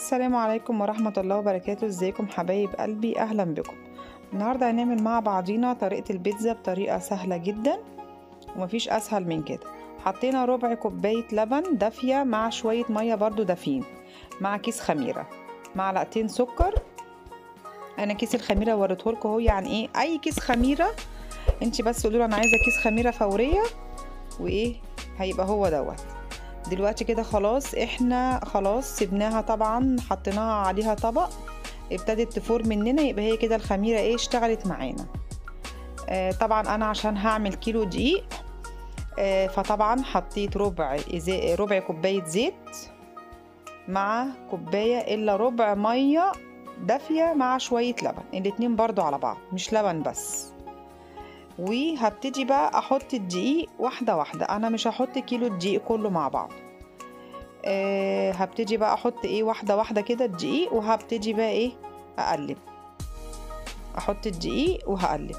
السلام عليكم ورحمة الله وبركاته. ازيكم حبايب قلبي؟ اهلا بكم. النهاردة هنعمل مع بعضينا طريقة البيتزا بطريقة سهلة جدا ومفيش اسهل من كده. حطينا ربع كوباية لبن دافية مع شوية مية برضو دافيين، مع كيس خميرة، معلقتين سكر. انا كيس الخميرة وريتهولكوا اهو، يعني ايه اي كيس خميرة، انت بس قولوا انا عايزة كيس خميرة فورية وايه هيبقى هو دوت. دلوقتي كده خلاص احنا سيبناها، طبعا حطيناها عليها طبق، ابتدت تفور مننا، يبقى هي كده الخميره ايه اشتغلت معانا. طبعا انا عشان هعمل كيلو دقيق، فطبعا حطيت ربع كوبايه زيت مع كوبايه الا ربع ميه دافيه مع شويه لبن، الاتنين برضو على بعض مش لبن بس. وهبتدي بقى احط الدقيق واحده واحده، انا مش هحط كيلو الدقيق كله مع بعض. هبتدي بقى احط ايه واحده واحده كده الدقيق، وهبتدي بقى ايه اقلب، احط الدقيق وهقلب.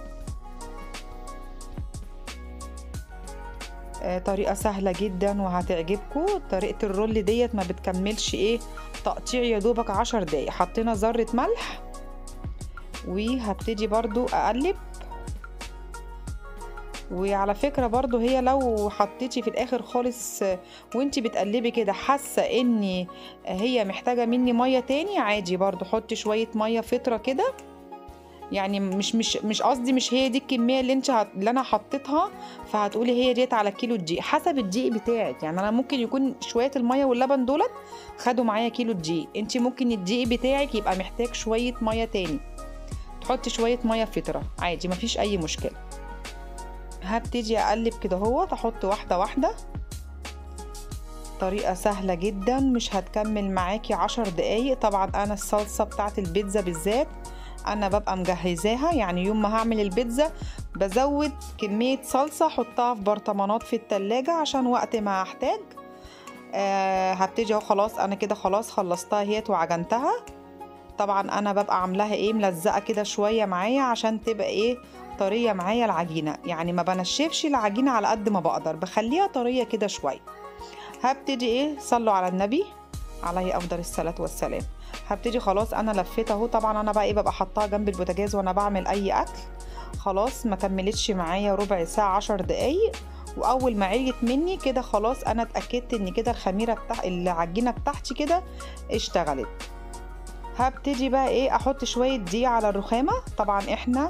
طريقه سهله جدا وهتعجبكم. طريقه الرول ديت ما بتكملش ايه تقطيع، يا دوبك 10 دقايق. حطينا ذره ملح، وهبتدي برضو اقلب. وعلى فكرة برضو هي لو حطيتي في الاخر خالص وانتي بتقلبي كده حاسة ان هي محتاجة مني مية تاني، عادي برضو حطي شوية مية فترة كده، يعني مش قصدي مش هي دي الكمية اللي انا حطيتها فهتقولي هي ديت على كيلو الدقيق، حسب الدقيق بتاعك. يعني انا ممكن يكون شوية المية واللبن دولت خدوا معايا كيلو الدقيق، انتي ممكن الدقيق بتاعك يبقى محتاج شوية مية تاني، تحطي شوية مية فترة عادي مفيش اي مشكلة. هبتدي اقلب كده اهوت، احط واحده واحده. طريقه سهله جدا مش هتكمل معاكي 10 دقايق. طبعا انا الصلصه بتاعت البيتزا بالذات انا ببقى مجهزاها، يعني يوم ما هعمل البيتزا بزود كميه صلصه احطها في برطمانات في التلاجة عشان وقت ما احتاج. هبتدي اهو خلاص، انا كده خلاص خلصتها اهيت وعجنتها. طبعا انا ببقى عاملاها ايه ملزقه كده شويه معايا عشان تبقى ايه طريه معايا العجينه، يعني ما بنشفش العجينه على قد ما بقدر، بخليها طريه كده شويه. هبتدي ايه صلوا على النبي عليه افضل الصلاه والسلام. هبتدي خلاص انا لفيت اهو. طبعا انا بقى ايه ببقى حطاها جنب البوتاجاز وانا بعمل اي اكل. خلاص ما كملتش معايا ربع ساعه 10 دقايق، واول ما عرجت مني كده خلاص انا اتاكدت ان كده الخميره العجينه بتاعتي كده اشتغلت. هبتدي بقى ايه احط شويه دقيق على الرخامه. طبعا احنا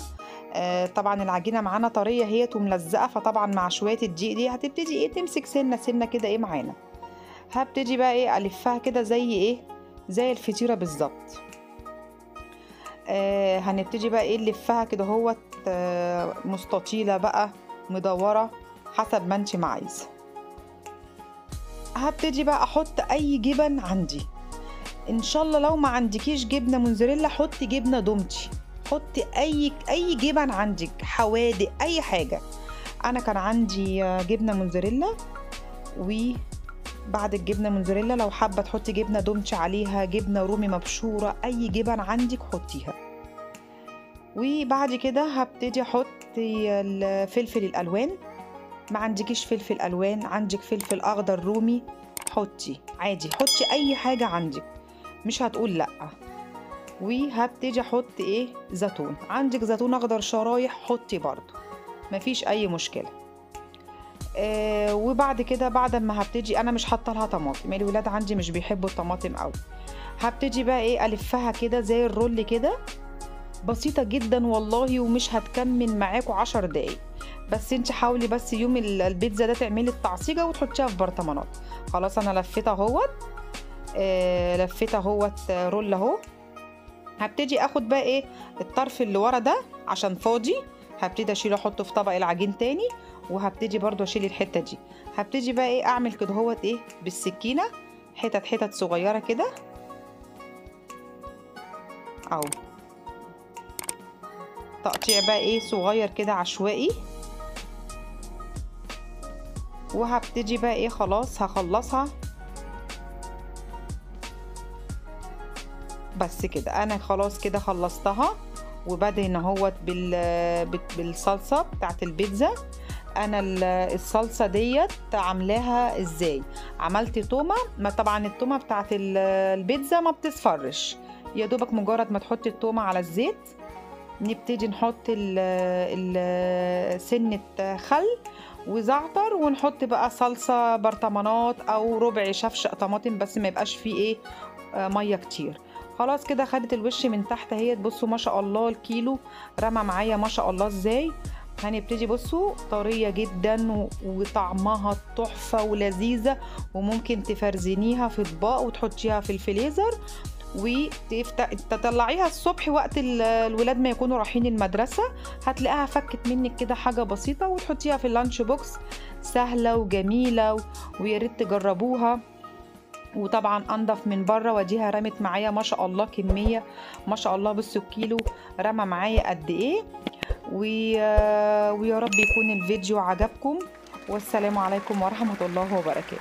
طبعا العجينه معانا طريه هي وملزقه، فطبعا مع شويه الدقيق دي هتبتدي ايه تمسك سنه سنه كده ايه معانا. هبتدي بقى ايه الفها كده زي ايه زي الفطيره بالظبط. هنبتدي بقى ايه نلفها كده هوت مستطيله بقى مدوره حسب ما انت ما عايزه. هبتدي بقى احط اي جبن عندي، ان شاء الله لو ما عندكيش جبنه موزاريلا حطي جبنه دومتي، حطي اي جبن عندك، حوادق اي حاجه. انا كان عندي جبنه موزاريلا، وبعد الجبنه موزاريلا لو حابه تحطي جبنه دومتي عليها، جبنه رومي مبشوره، اي جبن عندك حطيها. وبعد كده هبتدي احط الفلفل الالوان. ما عندكيش فلفل الوان، عندك فلفل اخضر رومي حطي عادي، حطي اي حاجه عندك مش هتقول لا. وهبتدي احط ايه زيتون، عندك زيتون اخضر شرايح حطي برضو مفيش اي مشكله. وبعد كده بعد ما هبتدي انا مش حاطه لها طماطم، الولاد عندي مش بيحبوا الطماطم قوي. هبتدي بقى ايه الفها كده زي الرول كده، بسيطه جدا والله ومش هتكمل معاكوا 10 دقايق. بس انت حاولي بس يوم البيتزا ده تعملي التعصيجه وتحطيها في برطمانات. خلاص انا لفيتها اهوت، لفيتها اهوت رول اهو. هبتدي اخد بقى ايه الطرف اللي ورا ده عشان فاضي، هبتدي اشيله احطه في طبق العجين تاني، وهبتدي برضو اشيل الحته دي. هبتدي بقى ايه اعمل كده هوت ايه بالسكينه حتت صغيره كده اهو، تقطيع بقى ايه صغير كده عشوائي. وهبتدي بقى ايه خلاص هخلصها بس كده. انا خلاص كده خلصتها وبدهن اهوت بالصلصه بتاعت البيتزا. انا الصلصه ديت عاملاها ازاي. عملت تومه، ما طبعا التومه بتاعت البيتزا ما بتصفرش، يا دوبك مجرد ما تحطي التومه على الزيت نبتدي نحط سنه خل وزعتر، ونحط بقى صلصه برطمانات او ربع شفشق طماطم، بس ما يبقاش فيه ايه ميه كتير. خلاص كده خدت الوش من تحت اهيت. بصوا ما شاء الله الكيلو رمى معايا ما شاء الله ازاي. هنبتدي بصوا طريه جدا وطعمها تحفه ولذيذه، وممكن تفرزنيها في اطباق وتحطيها في الفريزر وتطلعيها الصبح وقت الولاد ما يكونوا رايحين المدرسه، هتلاقيها فكت منك كده حاجه بسيطه وتحطيها في اللانش بوكس. سهله وجميله ويا ريت تجربوها. وطبعا انضف من بره، وديها رمت معايا ما شاء الله كميه ما شاء الله. بصوا الكيلو رمى معايا قد ايه. ويا رب يكون الفيديو عجبكم، والسلام عليكم ورحمه الله وبركاته.